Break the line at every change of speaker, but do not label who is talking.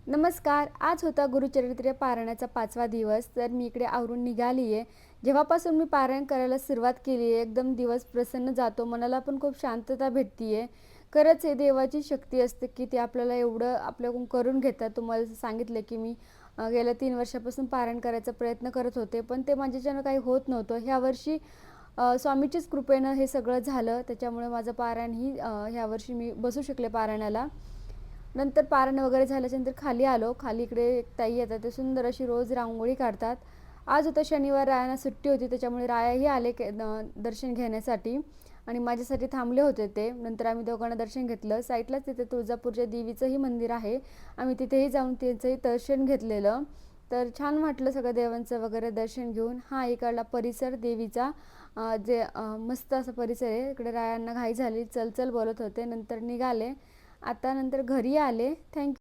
नमस्कार. आज होता गुरुचरित्र पारायणाचा 5वा दिवस. तर मी इकडे आवरून निघाली आहे. जेव्हापासून मी पारायण करायला सुरुवात केली आहे, एकदम दिवस प्रसन्न जातो. मनाला पण खूप शांतता भेटती आहे. खरंच हे देवाची शक्ती असते, की ते आपल्याला एवढं आपल्याकडून करून घेतात. तुम्हाला जसं सांगितलं, की मी गेल्या 3 वर्षापासून पारायण करायचा प्रयत्न करत होते, पण ते माझ्याच्यानं काही होत नव्हतं. ह्यावर्षी स्वामीचीच कृपेनं हे सगळं झालं. त्याच्यामुळे माझं पारायणही ह्यावर्षी मी बसू शकले पारायणाला. नंतर पारायण वगैरे झाल्याच्यानंतर खाली आलो. खाली इकडे एक ताई येतात, ते सुंदर अशी रोज रांगोळी काढतात. आज होता शनिवार, रायांना सुट्टी होती, त्याच्यामुळे रायाही आले दर्शन घेण्यासाठी आणि माझ्यासाठी थांबले होते ते. नंतर आम्ही दोघांना दर्शन घेतलं. साईडलाच तिथे तुळजापूरच्या देवीचंही मंदिर आहे. आम्ही तिथेही जाऊन त्यांचंही दर्शन घेतलेलं. तर छान वाटलं सगळं देवांचं वगैरे दर्शन घेऊन. हा इकडला परिसर देवीचा मस्त असा परिसर आहे. इकडे रायांना घाई झाली, चल चल बोलत होते. नंतर निघाले. आता नंतर घरी आले. थँक